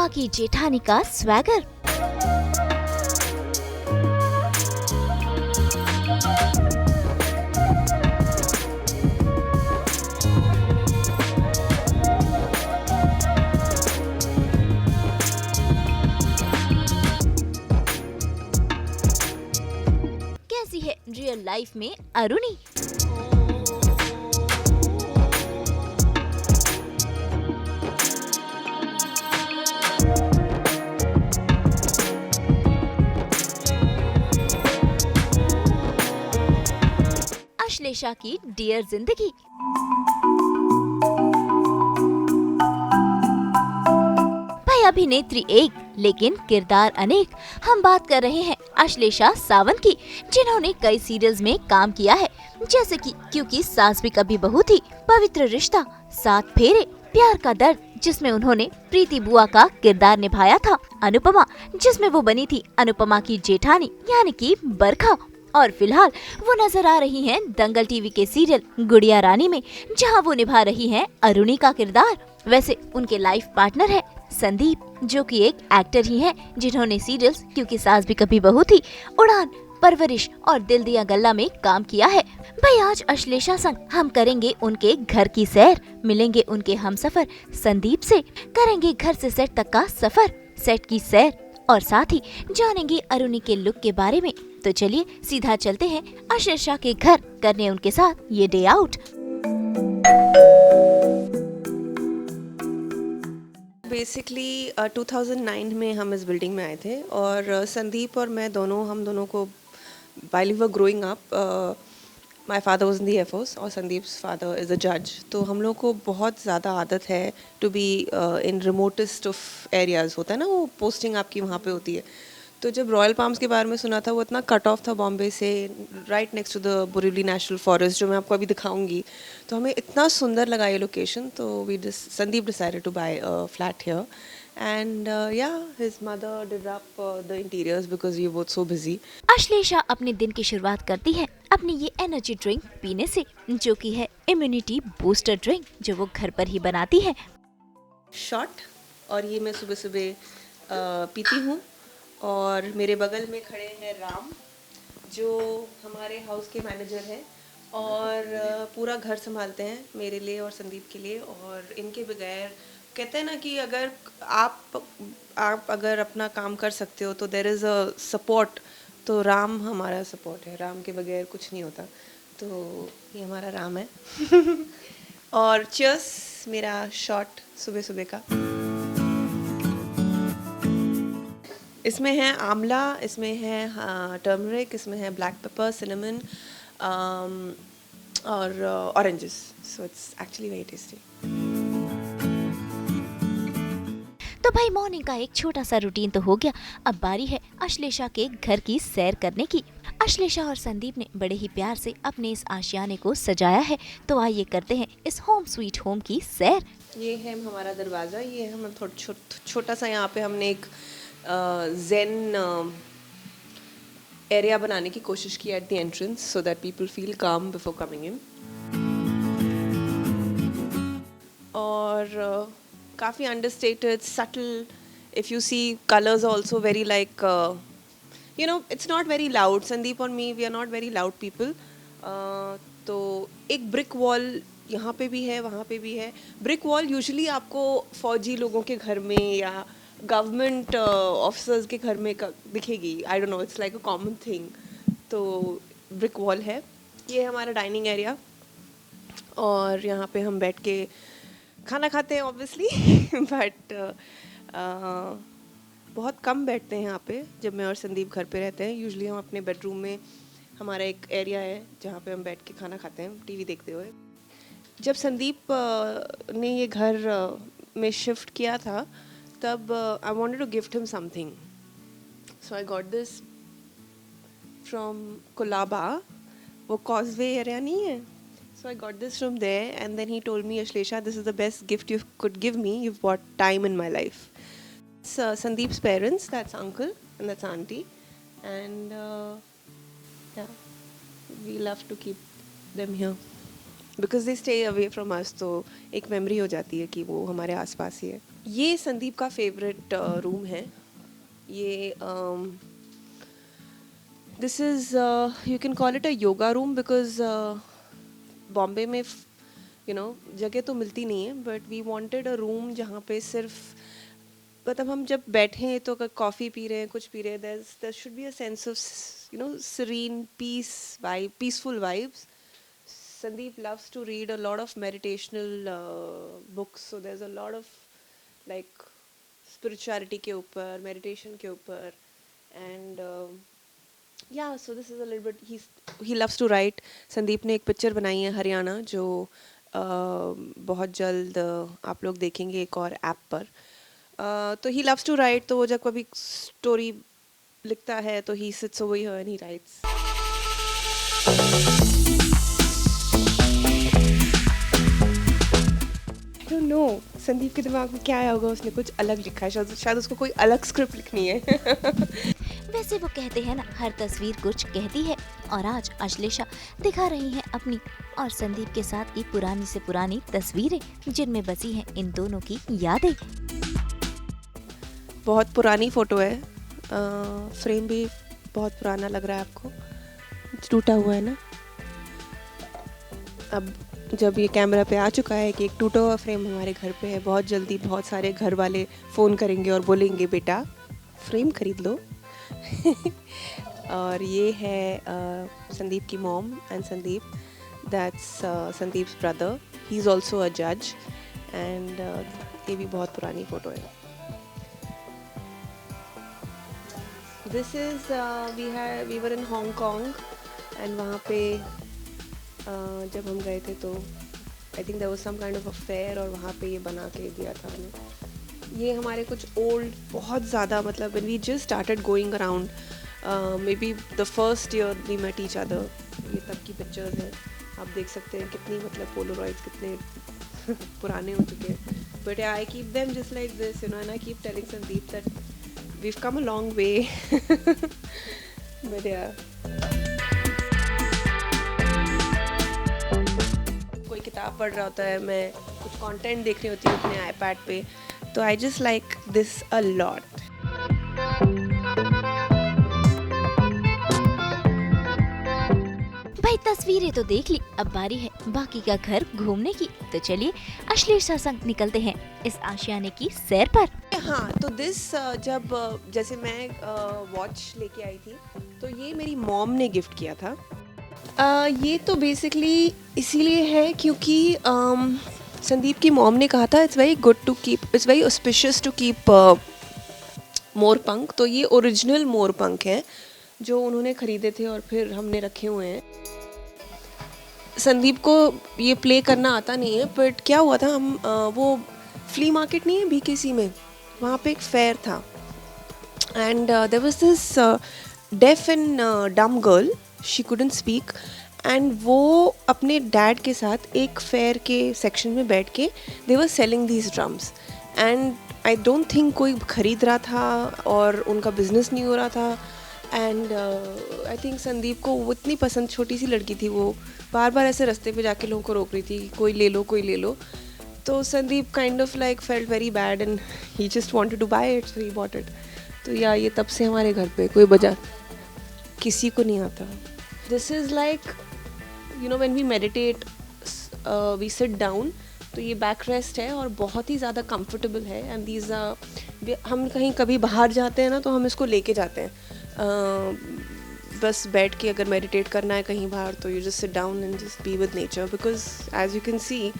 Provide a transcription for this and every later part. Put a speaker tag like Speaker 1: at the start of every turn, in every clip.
Speaker 1: अनुपमा की जेठानी का स्वैगर। कैसी है रियल लाइफ में अरुणी? अश्लेषा की डियर जिंदगी। भाई अभिनेत्री एक लेकिन किरदार अनेक। हम बात कर रहे हैं अश्लेषा सावंत की, जिन्होंने कई सीरियल्स में काम किया है, जैसे कि क्योंकि सास भी कभी बहू थी, पवित्र रिश्ता, सात फेरे, प्यार का दर्द, जिसमें उन्होंने प्रीति बुआ का किरदार निभाया था, अनुपमा, जिसमें वो बनी थी अनुपमा की जेठानी यानी कि बरखा, और फिलहाल वो नजर आ रही हैं दंगल टीवी के सीरियल गुड़िया रानी में, जहां वो निभा रही हैं अरुणी का किरदार। वैसे उनके लाइफ पार्टनर है संदीप, जो कि एक एक्टर ही हैं, जिन्होंने सीरियल्स क्योंकि सास भी कभी बहू थी, उड़ान, परवरिश और दिल दिया गल्ला में काम किया है। भाई आज अश्लेषा संग हम करेंगे उनके घर की सैर, मिलेंगे उनके हमसफर संदीप से, करेंगे घर से सेट तक का सफर, सेट की सैर, और साथ ही जानेंगे अरुणी के लुक के बारे में। तो चलिए सीधा चलते हैं अश्लेषा के घर, करने उनके साथ ये डे आउट।
Speaker 2: बेसिकली 2009 में हम इस बिल्डिंग में आए थे, और संदीप और मैं दोनों, हम दोनों को while we were growing up, my father was in the Air Force और Sandeep's father is a judge, तो हम लोग को बहुत ज़्यादा आदत है to be in remotest of areas, होता है ना वो पोस्टिंग आपकी वहाँ पे होती है। तो जब रॉयल पाम्स के बारे में सुना था, वो इतना कट ऑफ था बॉम्बे से, right next to the Borivali national forest, जो मैं आपको अभी दिखाऊंगी, तो हमें इतना सुंदर लगा ये लोकेशन, तो Sandeep decided to buy a flat here, and yeah his mother did up the interiors because we both so busy.
Speaker 1: Ashlesha अपने दिन की शुरुआत करती है अपनी ये एनर्जी ड्रिंक पीने से, जो कि है इम्यूनिटी बूस्टर ड्रिंक, जो वो घर पर ही बनाती है।
Speaker 2: शॉट, और ये मैं सुबह सुबह पीती हूँ। और मेरे बगल में खड़े हैं राम, जो हमारे हाउस के मैनेजर हैं और पूरा घर संभालते हैं मेरे लिए और संदीप के लिए, और इनके बगैर, कहते हैं ना कि अगर आप अगर अपना काम कर सकते हो तो देयर इज़ अ सपोर्ट, तो राम हमारा सपोर्ट है, राम के बगैर कुछ नहीं होता, तो ये हमारा राम है। और चीयर्स, मेरा शॉट सुबह सुबह का। इसमें है आंवला, इसमें है टर्मरिक, इसमें है ब्लैक पेपर, सिनेमन और oranges, so it's actually very tasty.
Speaker 1: तो भाई मॉर्निंग का एक छोटा सा रूटीन तो हो गया, अब बारी है अश्लेषा के घर की सैर करने की। अश्लेषा और संदीप ने बड़े ही प्यार से अपने इस आशियाने को सजाया है, तो आइए करते हैं इस होम स्वीट होम की सैर।
Speaker 2: ये है हमारा दरवाज़ा, ये हम छोटा सा यहाँ पे हमने एक zen एरिया बनाने की कोशिश की at the entrance, so that people feel calm before coming in. और काफ़ी understated, subtle, if you see colours also very like, you know, it's not very loud. Sandeep और me, we are not very loud people. तो एक brick wall यहाँ पे भी है, वहाँ पे भी है। ब्रिक वॉल यूजुअली आपको फौजी लोगों के घर में या गवर्नमेंट ऑफिसर्स के घर में दिखेगी, I don't know, it's like a common thing. तो ब्रिक वॉल है। ये हमारा डाइनिंग एरिया, और यहाँ पे हम बैठ के खाना खाते हैं ऑब्वियसली, बट बहुत कम बैठते हैं यहाँ पे जब मैं और संदीप घर पे रहते हैं। यूजुअली हम अपने बेडरूम में, हमारा एक एरिया है जहाँ पे हम बैठ के खाना खाते हैं टीवी देखते हुए। जब संदीप ने ये घर में शिफ्ट किया था, तब I wanted to gift him something, so I got this from Kolaba, वो causeway area नहीं है, so I got this from there, and then he told me, Ashlesha, this is the best gift you could give me, you've brought time in my life. It's Sandeep's parents, that's uncle and that's auntie, and yeah, we love to keep them here because they stay away from us, तो एक memory हो जाती है कि वो हमारे आसपास ही है। ये संदीप का फेवरेट रूम है. ये this is you can call it a yoga room because Bombay में जगह तो मिलती नहीं है, but we wanted a room जहाँ पे सिर्फ मतलब हम जब बैठे हैं तो अगर कॉफ़ी पी रहे हैं, कुछ पी रहे हैं, there should be a sense of serene peaceful vibes. Sandeep loves to read a lot of meditational books, so there's a lot of like spirituality के ऊपर, meditation के ऊपर, and yeah, so this is a little bit. He loves to write. Sandeep ने एक picture बनाई है हरियाणा जो बहुत जल्द आप लोग देखेंगे एक और ऐप पर. तो he loves to write, तो वो जब कभी स्टोरी लिखता है तो he sits over here and he writes. I don't know, Sandeep के दिमाग में क्या आया होगा, उसने कुछ अलग लिखा है, शायद उसको कोई अलग स्क्रिप्ट लिखनी है.
Speaker 1: वैसे वो कहते हैं ना, हर तस्वीर कुछ कहती है, और आज अश्लेषा दिखा रही हैं अपनी और संदीप के साथ की पुरानी से पुरानी तस्वीरें जिनमें बसी हैं इन दोनों की यादें.
Speaker 2: बहुत पुरानी फोटो है, फ्रेम भी बहुत पुराना लग रहा है आपको, टूटा हुआ है ना. अब जब ये कैमरा पे आ चुका है कि एक टूटा हुआ फ्रेम हमारे घर पे है, बहुत जल्दी बहुत सारे घर वाले फ़ोन करेंगे और बोलेंगे बेटा फ्रेम खरीद लो. और ये है संदीप की mom and Sandeep, that's Sandeep's brother, he is also a जज, एंड ये भी बहुत पुरानी फ़ोटो है. This is we were in Hong Kong, and वहाँ पे जब हम गए थे तो I think there was some kind of a fair, और वहाँ पे ये बना के दिया था हमें. ये हमारे कुछ ओल्ड, बहुत ज़्यादा, मतलब when we just started going around, maybe the first year we met each other, ये तब की पिक्चर्स हैं. आप देख सकते हैं कितनी, मतलब पोलोरॉइड्स कितने पुराने हो चुके हैं. But yeah, I keep them just like this, and I keep telling Sandeep that we've come a long way. But yeah. कोई किताब पढ़ रहा होता है, मैं कुछ कंटेंट देख रही होती हूँ अपने आईपैड पे, तो I just like this a lot.
Speaker 1: भाई तस्वीरें तो देख ली, अब बारी है बाकी का घर घूमने की. तो चलिए अश्लेषा संग निकलते हैं इस आशियाने की सैर पर.
Speaker 2: हाँ, तो जब जैसे मैं वॉच लेके आई थी, तो ये मेरी मॉम ने गिफ्ट किया था. ये तो बेसिकली इसीलिए है क्योंकि संदीप की मॉम ने कहा था it's very auspicious to keep मोर पंख. तो ये ओरिजिनल मोर पंख हैं जो उन्होंने ख़रीदे थे और फिर हमने रखे हुए हैं. संदीप को ये प्ले करना आता नहीं है, बट क्या हुआ था, हम वो फ्ली मार्केट नहीं है BKC में, वहाँ पे एक फेयर था, and there was this deaf and dumb girl, she couldn't speak, and वो अपने डैड के साथ एक फेयर के सेक्शन में बैठ के they were selling these drums, and I don't think कोई ख़रीद रहा था और उनका बिजनेस नहीं हो रहा था. एंड आई थिंक संदीप को वो इतनी पसंद, छोटी सी लड़की थी, वो बार बार ऐसे रास्ते पे जाके लोगों को रोक रही थी, कोई ले लो. तो Sandeep kind of like felt very bad and he just wanted to buy it, so he bought it. तो या ये तब से हमारे घर पे कोई बजा किसी को नहीं आता. This is like when we meditate, we sit down, तो ये बैक रेस्ट है और बहुत ही ज़्यादा कंफर्टेबल है. एंड दीज हम कहीं कभी बाहर जाते हैं ना, तो हम इसको लेके जाते हैं. बस बैठ के अगर मेडिटेट करना है कहीं बाहर, तो you just sit down and just be with nature, because as you can see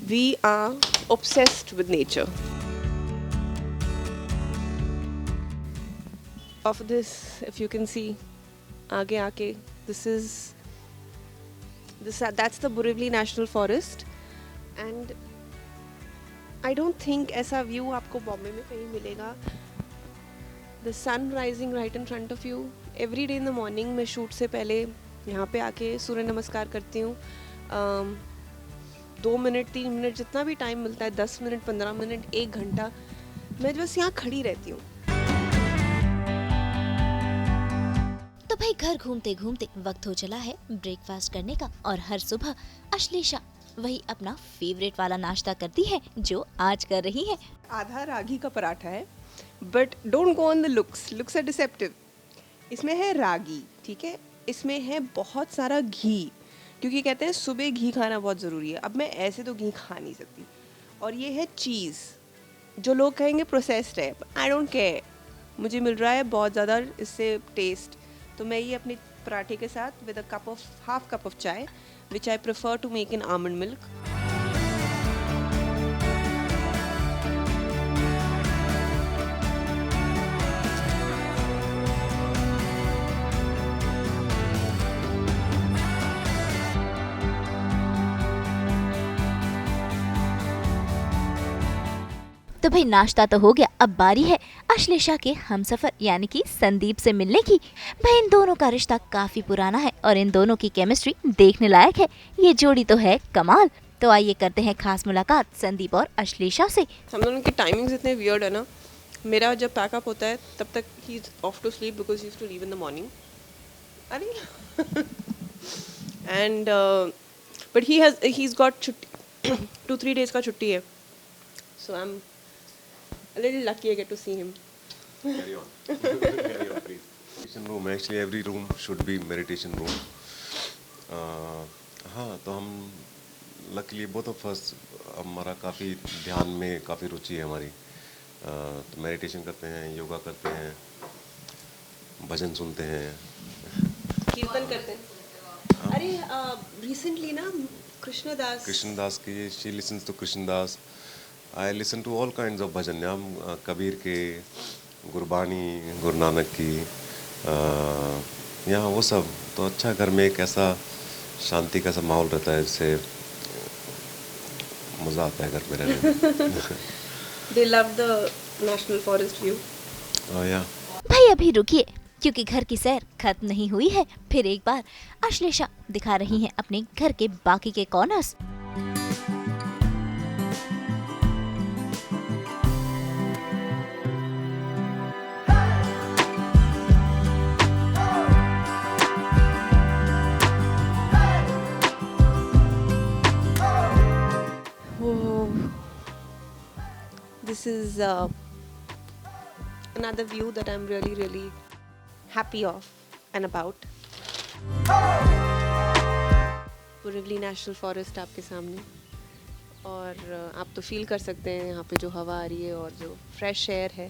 Speaker 2: we are obsessed with nature. Of this, if you can see, आगे आके, that's the Borivali National Forest, and I don't think ऐसा view आपको बॉम्बे में कहीं मिलेगा. The sun rising right in front of you. Every day in the morning मैं shoot से पहले यहाँ पे आके सूर्य नमस्कार करती हूँ. 2 मिनट 3 मिनट जितना भी टाइम मिलता है, 10 मिनट 15 मिनट 1 घंटा, मैं बस यहाँ खड़ी रहती हूँ.
Speaker 1: तो भाई घर घूमते घूमते वक्त हो चला है ब्रेकफास्ट करने का, और हर सुबह अश्लेषा वही अपना फेवरेट वाला नाश्ता करती है जो आज कर रही है।
Speaker 2: आधा रागी का पराठा है, but don't go on the looks are deceptive. इसमें है रागी, ठीक है, इसमें है बहुत सारा घी, क्योंकि कहते हैं सुबह घी खाना बहुत ज़रूरी है। अब मैं ऐसे तो घी खा नहीं सकती। और ये है चीज़, जो लोग कहेंगे प्रोसेस्ड है, आई डोंट केयर, मुझे मिल रहा है बहुत ज़्यादा इससे टेस्ट। तो मैं ये अपने पराठे के साथ with half cup of chai, which I prefer to make in almond milk.
Speaker 1: तो भाई नाश्ता तो हो गया, अब बारी है अश्लेषा के हमसफर यानी कि संदीप से मिलने की। भाई इन दोनों का रिश्ता काफी पुराना है और इन दोनों की केमिस्ट्री देखने लायक है। ये जोड़ी तो है कमाल। तो आइए करते हैं खास मुलाकात संदीप और अश्लेषा से।
Speaker 2: हम दोनों की टाइमिंग्स इतने वियर्ड है ना, मेरा जब पैकअप होता है तब तक he is off to sleep because he is to leave in the morning. अरे and but he has got छुट्टी 2-3 days का छुट्टी है, so I am a little lucky I get to see him.
Speaker 3: Carry on. Carry on, please. Meditation room. Actually, every room should be meditation room. हाँ, तो हम luckily both of us, हमारा काफ़ी ध्यान में काफ़ी रुचि है हमारी। तो मेडिटेशन करते हैं, योगा करते हैं, भजन सुनते हैं,
Speaker 2: कीर्तन करते हैं। अरे रिसेंटली ना
Speaker 3: कृष्णदास की, she listens to Krishnadas. I listen to all kinds of भजन, हम कबीर के, गुरबानी, गुरु नानक की, यहाँ वो सब। तो अच्छा, घर में एक ऐसा शांति का सा माहौल रहता है, जिससे मज़ा आता है घर में रहने में।
Speaker 2: They love the national forest view.
Speaker 3: या
Speaker 1: भाई अभी रुकिए, क्योंकि घर की सैर खत्म नहीं हुई है। फिर एक बार अश्लेषा दिखा रही है अपने घर के बाकी के corners.
Speaker 2: This is another view that I'm really happy of and about. पुरवली नेशनल फॉरेस्ट आपके सामने, और आप तो फील कर सकते हैं यहाँ पे जो हवा आ रही है और जो फ्रेश एयर है।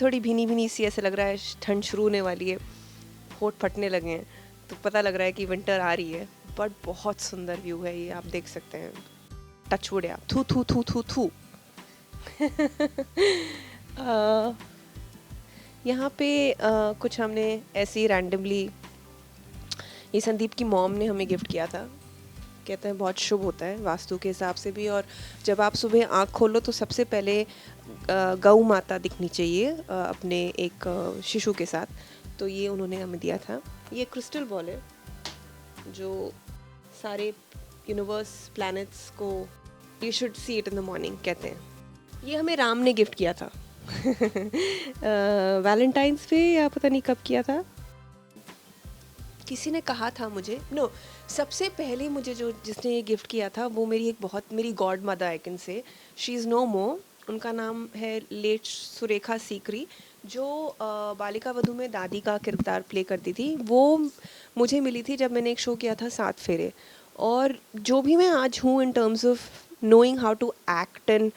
Speaker 2: थोड़ी भीनी सी ऐसे लग रहा है ठंड शुरू होने वाली है, होठ फटने लगे हैं, तो पता लग रहा है कि विंटर आ रही है। बट बहुत सुंदर व्यू है ये, आप देख सकते हैं। टच वुड, या थू थू थू थू थू। यहाँ पे कुछ हमने ऐसे ही रैंडमली, ये संदीप की मॉम ने हमें गिफ्ट किया था। कहते हैं बहुत शुभ होता है वास्तु के हिसाब से भी, और जब आप सुबह आँख खोलो तो सबसे पहले गौ माता दिखनी चाहिए अपने एक शिशु के साथ। तो ये उन्होंने हमें दिया था। ये क्रिस्टल बॉल है जो सारे यूनिवर्स, प्लैनेट्स को, you should see it in the morning कहते हैं। ये हमें राम ने गिफ्ट किया था वैलेंटाइंस पे, या पता नहीं कब किया था। किसी ने कहा था मुझे, सबसे पहले मुझे जिसने ये गिफ्ट किया था वो मेरी godmother, I can say, she is no more. उनका नाम है लेट सुरेखा सीकरी, जो बालिका वधू में दादी का किरदार प्ले करती थी। वो मुझे मिली थी जब मैंने एक शो किया था 7 फेरे। और जो भी मैं आज हूँ in terms of knowing how to act and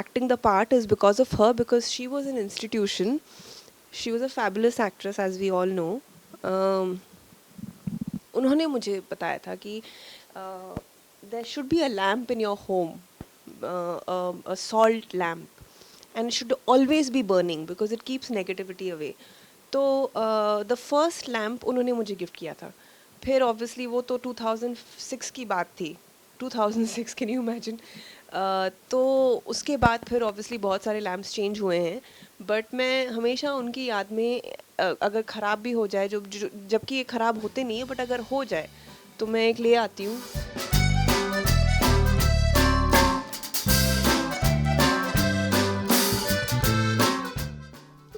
Speaker 2: acting the part is because of her, because she was an institution. She was a fabulous actress, as we all know. उन्होंने मुझे बताया था कि there should be a lamp in your home, a salt lamp, and it should always be burning because it keeps negativity away. तो the first lamp उन्होंने मुझे gift किया था। फिर ऑब्वियसली वो तो 2006 की बात थी, 2006, कैन यू इमेजिन। तो उसके बाद फिर ऑब्वियसली बहुत सारे लैम्प्स चेंज हुए हैं, बट मैं हमेशा उनकी याद में अगर ख़राब भी हो जाए, जबकि ये ख़राब होते नहीं है, बट अगर हो जाए तो मैं एक ले आती हूँ।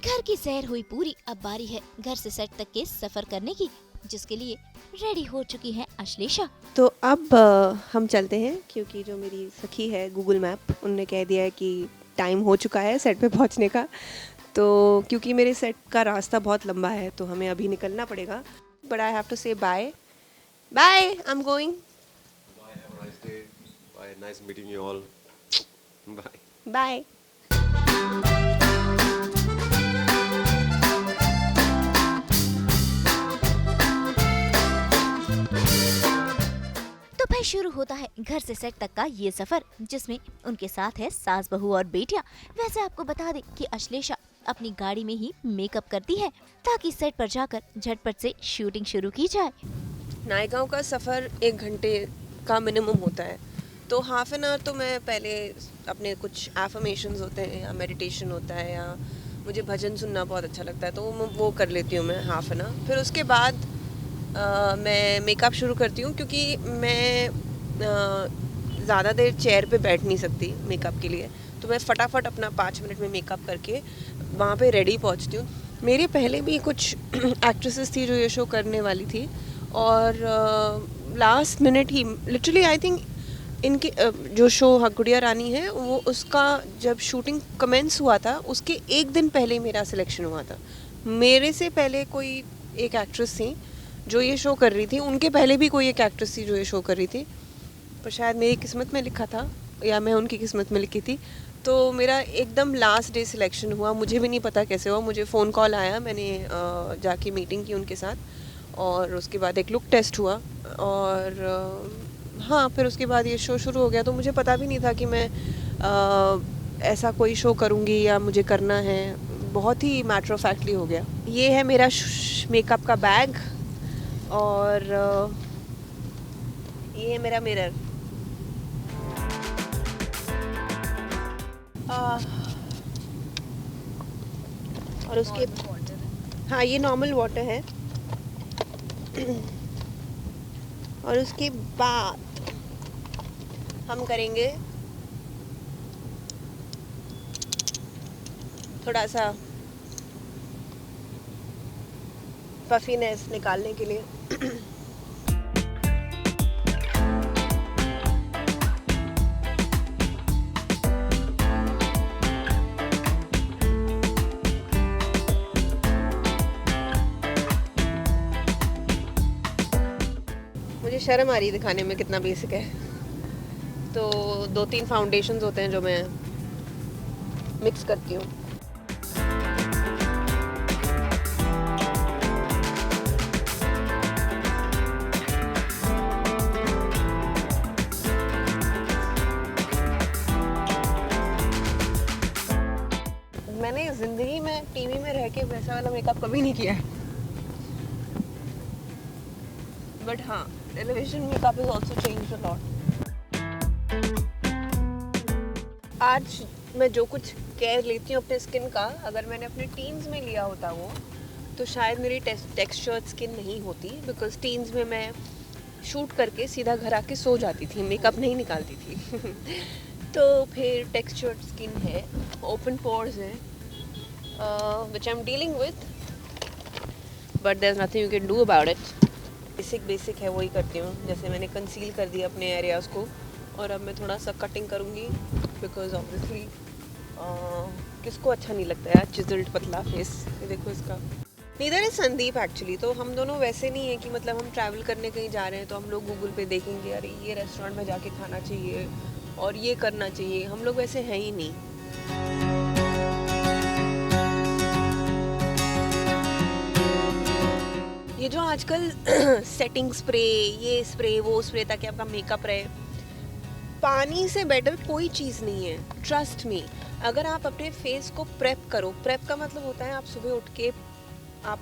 Speaker 1: घर की सैर हुई पूरी, अब बारी है घर से सेट तक के सफर करने की। जिसके लिए रेडी हो चुकी है अश्लेषा।
Speaker 2: तो अब हम चलते हैं, क्योंकि जो मेरी सखी है गूगल मैप, उनने कह दिया है कि टाइम हो चुका है सेट पे पहुंचने का। तो क्योंकि मेरे सेट का रास्ता बहुत लंबा है तो हमें अभी निकलना पड़ेगा, but I have to say bye bye, I am going.
Speaker 3: Bye, have a nice day. Bye, nice meeting you all. Bye.
Speaker 2: Bye.
Speaker 1: तो भाई शुरू होता है घर से सेट तक का ये सफर, जिसमें उनके साथ है सास बहू और बेटियां। वैसे आपको बता दें कि अश्लेषा अपनी गाड़ी में ही मेकअप करती है ताकि सेट पर जाकर झटपट से शूटिंग शुरू की जाए।
Speaker 2: नायगांव का सफ़र 1 घंटे का मिनिमम होता है, तो हाफ एन आवर तो मैं पहले अपने कुछ एफर्मेशंस होते हैं या मेडिटेशन होता है या मुझे भजन सुनना बहुत अच्छा लगता है, तो वो कर लेती हूँ मैं हाफ एन आवर। फिर उसके बाद मैं मेकअप शुरू करती हूँ, क्योंकि मैं ज़्यादा देर चेयर पे बैठ नहीं सकती मेकअप के लिए, तो मैं फटाफट अपना 5 मिनट में मेकअप करके वहाँ पे रेडी पहुँचती हूँ। मेरे पहले भी कुछ एक्ट्रेसेस थी जो ये शो करने वाली थी, और last minute he literally I think इनके जो शो हक गुड़िया रानी है वो, उसका जब शूटिंग कमेंस हुआ था उसके 1 दिन पहले मेरा सिलेक्शन हुआ था। मेरे से पहले कोई एक एक्ट्रेस थी जो ये शो कर रही थी, उनके पहले भी कोई एक एक्ट्रेस थी जो ये शो कर रही थी, पर शायद मेरी किस्मत में लिखा था या मैं उनकी किस्मत में लिखी थी। तो मेरा एकदम लास्ट डे सिलेक्शन हुआ, मुझे भी नहीं पता कैसे हुआ। मुझे फ़ोन कॉल आया, मैंने जाके मीटिंग की उनके साथ, और उसके बाद एक लुक टेस्ट हुआ, और हाँ फिर उसके बाद ये शो शुरू हो गया। तो मुझे पता भी नहीं था कि मैं ऐसा कोई शो करूँगी या मुझे करना है, बहुत ही मैटर ऑफ फैक्टली हो गया। ये है मेरा मेकअप का बैग, और ये है मेरा मिरर। और उसके हाँ ये नॉर्मल वाटर है। और उसके बाद हम करेंगे थोड़ा सा पफीनेस निकालने के लिए। मुझे शर्म आ रही है दिखाने में कितना बेसिक है, तो 2-3 फाउंडेशंस होते हैं जो मैं मिक्स करती हूँ। मैंने ज़िंदगी में टीवी में रह के वैसा वाला मेकअप कभी नहीं किया है, बट हाँ television makeup is also change a lot. आज मैं जो कुछ केयर लेती हूँ अपने स्किन का, अगर मैंने अपने टीन्स में लिया होता वो, तो शायद मेरी टेक्सचर्ड स्किन नहीं होती, बिकॉज टीन्स में मैं शूट करके सीधा घर आके सो जाती थी, मेकअप नहीं निकालती थी। तो फिर टेक्सचर्ड स्किन है, ओपन पोर्स है, which I'm dealing with, but there's nothing you can do about it. Basic है वही करती हूँ। जैसे मैंने कंसील कर दिया अपने एरियाज़ को, और अब मैं थोड़ा सा कटिंग करूँगी, बिकॉज ऑब्वियसली किसको अच्छा नहीं लगता यार चिजल्ड पतला फेस। ये देखो इसका। Neither is Sandeep actually. तो हम दोनों वैसे नहीं है कि मतलब हम ट्रैवल करने कहीं जा रहे हैं तो हम लोग गूगल पे देखेंगे अरे ये रेस्टोरेंट में जाके खाना चाहिए और ये करना चाहिए, हम लोग वैसे हैं ही नहीं। ये जो आजकल सेटिंग स्प्रे, ये स्प्रे वो स्प्रे ताकि आपका मेकअप रहे, पानी से बेटर कोई चीज़ नहीं है, ट्रस्ट मी। अगर आप अपने फेस को प्रेप करो, प्रेप का मतलब होता है आप सुबह उठ के आप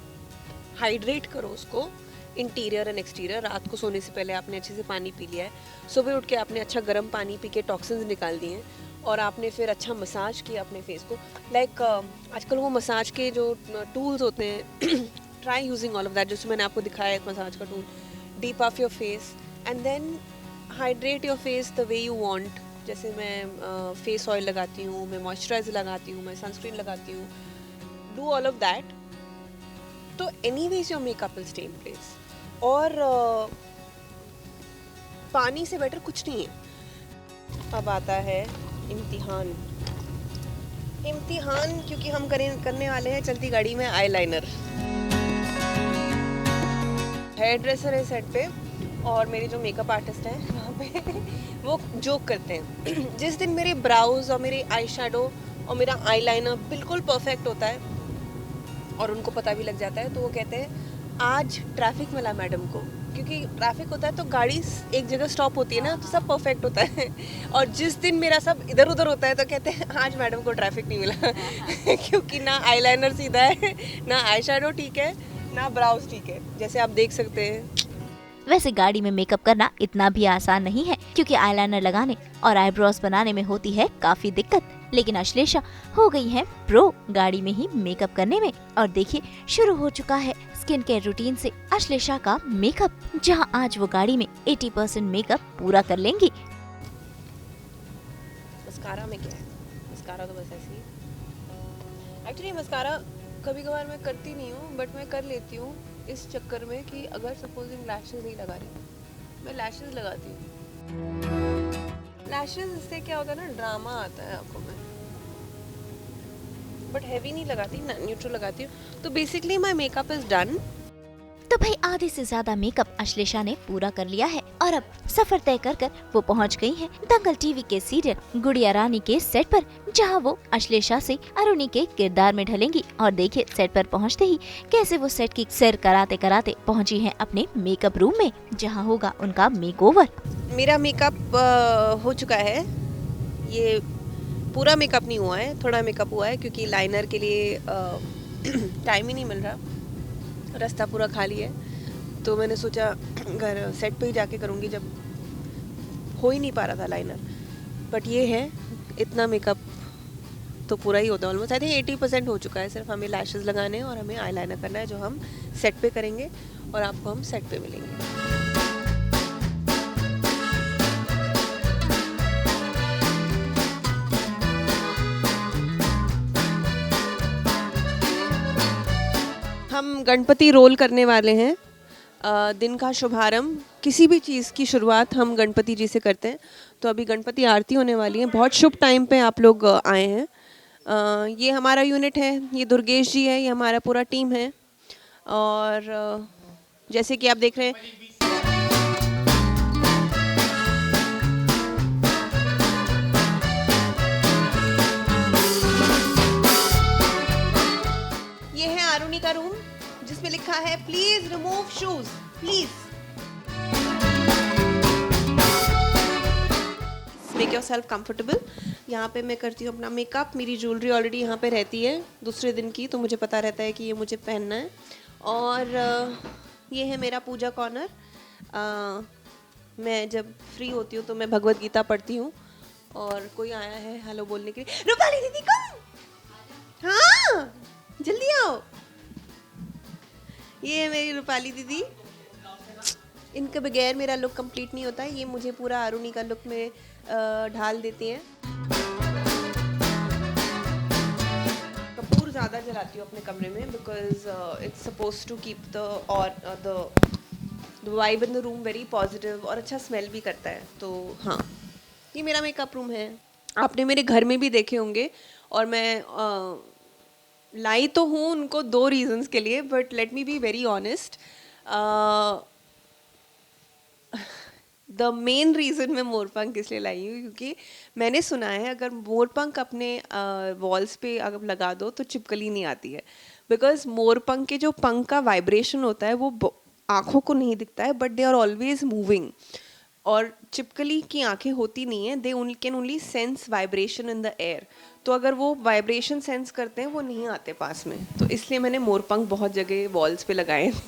Speaker 2: हाइड्रेट करो उसको, इंटीरियर एंड एक्सटीरियर। रात को सोने से पहले आपने अच्छे से पानी पी लिया है, सुबह उठ के आपने अच्छा गर्म पानी पी के टॉक्सिन्स निकाल दिए हैं, और आपने फिर अच्छा मसाज किया अपने फेस को। लाइक आजकल वो मसाज के जो टूल्स होते हैं, try using all of that, जैसे मैंने आपको दिखाया है मसाज का tool. Deep of your face and then hydrate your face the way you want. जैसे मैं फेस ऑयल लगाती हूँ, मैं मॉइस्चराइजर लगाती हूँ, मैं सनस्क्रीन लगाती हूँ, डू ऑल ऑफ दैट। तो anyways your makeup will stay in place. और पानी से बेटर कुछ नहीं है। अब आता है इम्तिहान। क्योंकि हम करने वाले हैं चलती गाड़ी में आईलाइनर। हेयर ड्रेसर है सेट पे और मेरे जो मेकअप आर्टिस्ट हैं यहाँ पे वो जोक करते हैं जिस दिन मेरे ब्राउज और मेरे आई शेडो और मेरा आईलाइनर बिल्कुल परफेक्ट होता है और उनको पता भी लग जाता है, तो वो कहते हैं आज ट्रैफिक मिला मैडम को, क्योंकि ट्रैफिक होता है तो गाड़ी एक जगह स्टॉप होती है ना, तो सब परफेक्ट होता है। और जिस दिन मेरा सब इधर उधर होता है तो कहते हैं आज मैडम को ट्रैफिक नहीं मिला क्योंकि ना आईलाइनर सीधा है, ना आई शेडो ठीक है, ना ब्राउज ठीक है, जैसे आप देख सकते हैं।
Speaker 1: वैसे गाड़ी में मेकअप करना इतना भी आसान नहीं है, क्योंकि आईलाइनर लगाने और आईब्रोज बनाने में होती है काफी दिक्कत। लेकिन अश्लेषा हो गई है प्रो गाड़ी में ही मेकअप करने में। और देखिए शुरू हो चुका है स्किन केयर रूटीन से अश्लेषा का मेकअप, जहां आज वो गाड़ी में 80% मेकअप पूरा कर लेंगी।
Speaker 2: मस्कारा में क्या है, मस्कारा तो बस ऐसे ही। एक्चुअली मस्कारा कभी कभार मैं करती नहीं हूँ, बट मैं कर लेती हूँ इस चक्कर में कि अगर सपोजिंग लैशेस नहीं लगा रही मैं लैशेस लगाती हूँ। लैशेस इससे क्या होता है ना, ड्रामा आता है आंखों में, बट हैवी नहीं लगाती ना, न्यूट्रल लगाती हूँ। तो basically my makeup is done.
Speaker 1: तो भाई आधे से ज्यादा मेकअप अश्लेषा ने पूरा कर लिया है और अब सफर तय कर वो पहुंच गई है दंगल टीवी के सीरियल गुड़िया रानी के सेट पर, जहां वो अश्लेषा से अरुणी के किरदार में ढलेंगी। और देखिए सेट पर पहुंचते ही कैसे वो सेट की सैर कराते कराते पहुंची हैं अपने मेकअप रूम में, जहां होगा उनका मेकओवर।
Speaker 2: मेरा मेकअप हो चुका है, ये पूरा मेकअप नहीं हुआ है, थोड़ा मेकअप हुआ है क्योंकि लाइनर के लिए टाइम ही नहीं मिल रहा, रास्ता पूरा खाली है। तो मैंने सोचा घर सेट पे ही जाके करूँगी, जब हो ही नहीं पा रहा था लाइनर। बट ये है, इतना मेकअप तो पूरा ही होता है ऑलमोस्ट। आई थिंक 80% हो चुका है, सिर्फ हमें लैशेस लगाने हैं और हमें आईलाइनर करना है, जो हम सेट पे करेंगे और आपको हम सेट पे मिलेंगे। हम गणपति रोल करने वाले हैं। दिन का शुभारंभ, किसी भी चीज़ की शुरुआत हम गणपति जी से करते हैं। तो अभी गणपति आरती होने वाली है, बहुत शुभ टाइम पे आप लोग आए हैं। ये हमारा यूनिट है, ये दुर्गेश जी है, ये हमारा पूरा टीम है। और जैसे कि आप देख रहे हैं ये है आरुणि का रूम, जिसमें लिखा है please remove shoes please. Make yourself comfortable. यहाँ पे मैं करती हूँ अपना मेकअप। मेरी ज्वेलरी ऑलरेडी यहाँ पे रहती है दूसरे दिन की, तो मुझे पता रहता है कि ये मुझे पहनना है। और ये है मेरा पूजा कॉर्नर। मैं जब फ्री होती हूँ तो मैं भगवत गीता पढ़ती हूँ। और कोई आया है हेलो बोलने के लिए। रूपाली दीदी कम, हाँ जल्दी आओ। ये है मेरी रूपाली दीदी, इनके बगैर मेरा लुक कंप्लीट नहीं होता है। ये मुझे पूरा आरुणि का लुक में ढाल देती हैं। कपूर ज़्यादा जलाती हूँ अपने कमरे में, because it's suppose to keep the vibe in the room very positive, और अच्छा स्मेल भी करता है। तो हाँ, ये मेरा मेकअप रूम है। आपने मेरे घर में भी देखे होंगे, और मैं लाई तो हूँ उनको 2 रीजंस के लिए, but let me be very honest. The main reason मैं मोरपंख इसलिए लाई हूँ क्योंकि मैंने सुना है अगर मोरपंख अपने वॉल्स पे अगर लगा दो तो चिपकली नहीं आती है। बिकॉज मोरपंख के जो पंख का वाइब्रेशन होता है वो आँखों को नहीं दिखता है, but they are always moving. और चिपकली की आंखें होती नहीं है, they can only sense vibration in the air. तो अगर वो वाइब्रेशन सेंस करते हैं वो नहीं आते पास में, तो इसलिए मैंने मोरपंख बहुत जगह वॉल्स पे लगाए हैं।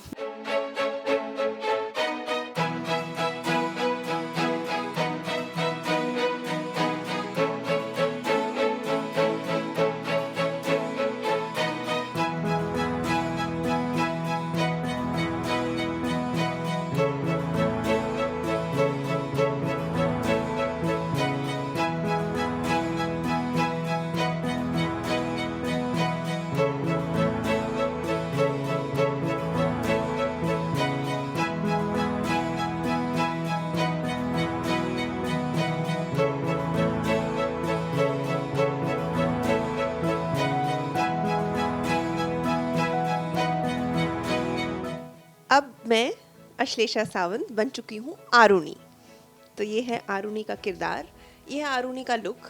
Speaker 2: अब मैं अश्लेषा सावंत बन चुकी हूँ आरुणि। तो ये है आरुणि का किरदार, ये है आरुणि का लुक।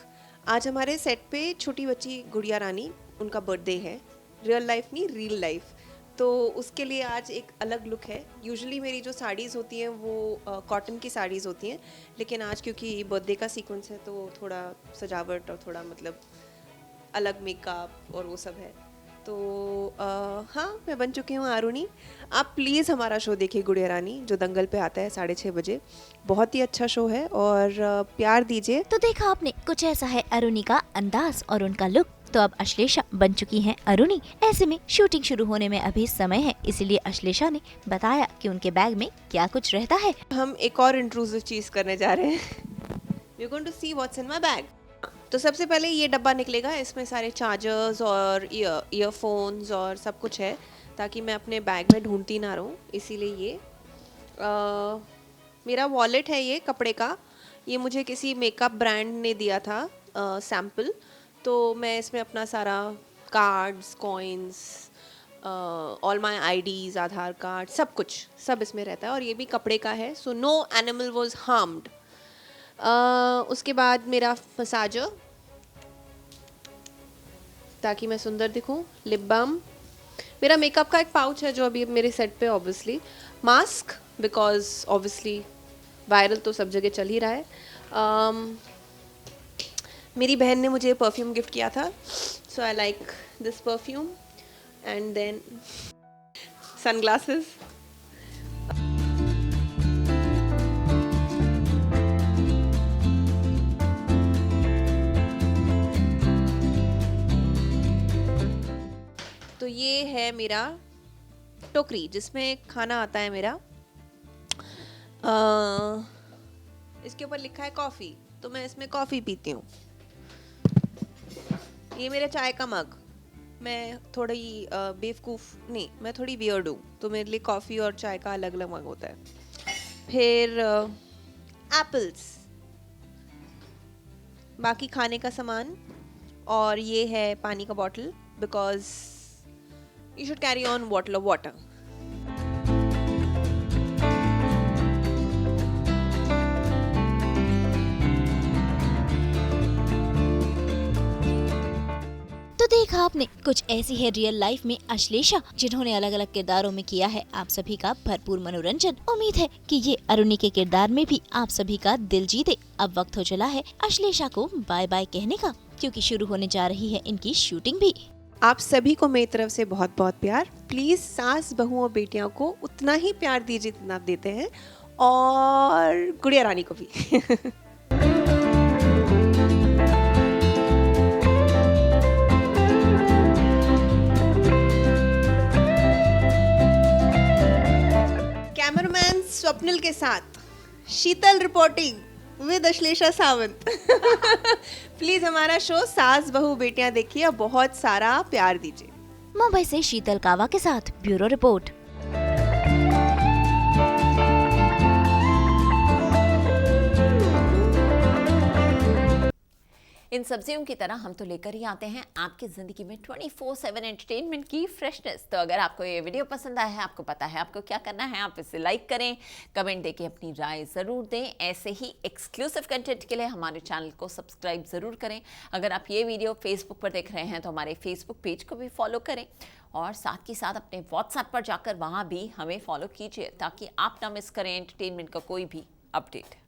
Speaker 2: आज हमारे सेट पे छोटी बच्ची गुड़िया रानी, उनका बर्थडे है। रियल लाइफ नहीं, रियल लाइफ। तो उसके लिए आज एक अलग लुक है। यूजुअली मेरी जो साड़ीज़ होती हैं वो कॉटन की साड़ीज़ होती हैं, लेकिन आज क्योंकि बर्थडे का सीक्वेंस है तो थोड़ा सजावट और थोड़ा मतलब अलग मेकअप और वो सब है। तो हाँ, मैं बन चुकी हूँ आरुणि। आप प्लीज़ हमारा शो देखिए गुड़िया रानी, जो दंगल पे आता है 6:30 बजे। बहुत ही अच्छा शो है और प्यार दीजिए।
Speaker 1: तो देखा आपने, कुछ ऐसा है अरुणि का अंदाज और उनका लुक। तो अब अश्लेषा बन चुकी हैं अरुणि। ऐसे में शूटिंग शुरू होने में अभी समय है, इसीलिए अश्लेषा ने बताया कि उनके बैग में क्या कुछ रहता है।
Speaker 2: हम एक और इंट्रूसिव चीज़ करने जा रहे हैं। We're going to see what's in my bag. तो सबसे पहले ये डब्बा निकलेगा, इसमें सारे चार्जर्स और ईयरफोन्स और सब कुछ है, ताकि मैं अपने बैग में ढूंढती ना रहूँ। इसीलिए ये मेरा वॉलेट है, ये कपड़े का। ये मुझे किसी मेकअप ब्रांड ने दिया था सैम्पल। तो मैं इसमें अपना सारा cards, coins, all my IDs, Aadhaar card, सब इसमें रहता है। और ये भी कपड़े का है, so no animal was harmed. उसके बाद मेरा मसाजर, ताकि मैं सुंदर दिखूं। लिप बाम, मेरा मेकअप का एक पाउच है जो अभी मेरे सेट पे obviously. Mask, because obviously viral तो सब जगह चल ही रहा है। मेरी बहन ने मुझे परफ्यूम गिफ्ट किया था, so I like this perfume. And then sunglasses. तो ये है मेरा टोकरी जिसमें खाना आता है मेरा। इसके ऊपर लिखा है कॉफ़ी, तो मैं इसमें कॉफ़ी पीती हूँ। ये मेरा चाय का मग। मैं थोड़ी बेवकूफ़ नहीं, मैं थोड़ी वियर्ड हूँ, तो मेरे लिए कॉफ़ी और चाय का अलग अलग मग होता है। फिर एप्पल्स, बाकी खाने का सामान, और ये है पानी का bottle, because you should carry on bottle of water.
Speaker 1: तो देखा आपने, कुछ ऐसी है रियल लाइफ में अश्लेषा, जिन्होंने अलग अलग किरदारों में किया है आप सभी का भरपूर मनोरंजन। उम्मीद है कि ये अरुणि के किरदार में भी आप सभी का दिल जीते। अब वक्त हो चला है अश्लेषा को बाय बाय कहने का, क्योंकि शुरू होने जा रही है इनकी शूटिंग भी।
Speaker 2: आप सभी को मेरी तरफ से बहुत बहुत प्यार। प्लीज़ सास, बहू और बेटियों को उतना ही प्यार दीजिए जितना देते हैं, और गुड़िया रानी को भी। कैमरामैन स्वप्निल के साथ Sheetal reporting with Ashlesha Sawant. Please हमारा शो सास बहू बेटियां देखिए और बहुत सारा प्यार दीजिए।
Speaker 1: मुंबई से शीतल कावा के साथ ब्यूरो रिपोर्ट।
Speaker 4: इन सब्जियों की तरह हम तो लेकर ही आते हैं आपकी ज़िंदगी में 24/7 एंटरटेनमेंट की फ्रेशनेस। तो अगर आपको ये वीडियो पसंद आया है, आपको पता है आपको क्या करना है, आप इसे लाइक करें, कमेंट देके अपनी राय ज़रूर दें। ऐसे ही एक्सक्लूसिव कंटेंट के लिए हमारे चैनल को सब्सक्राइब ज़रूर करें। अगर आप ये वीडियो फेसबुक पर देख रहे हैं तो हमारे फेसबुक पेज को भी फॉलो करें, और साथ ही साथ अपने व्हाट्सएप पर जाकर वहाँ भी हमें फॉलो कीजिए, ताकि आप ना मिस करें एंटरटेनमेंट का कोई भी अपडेट।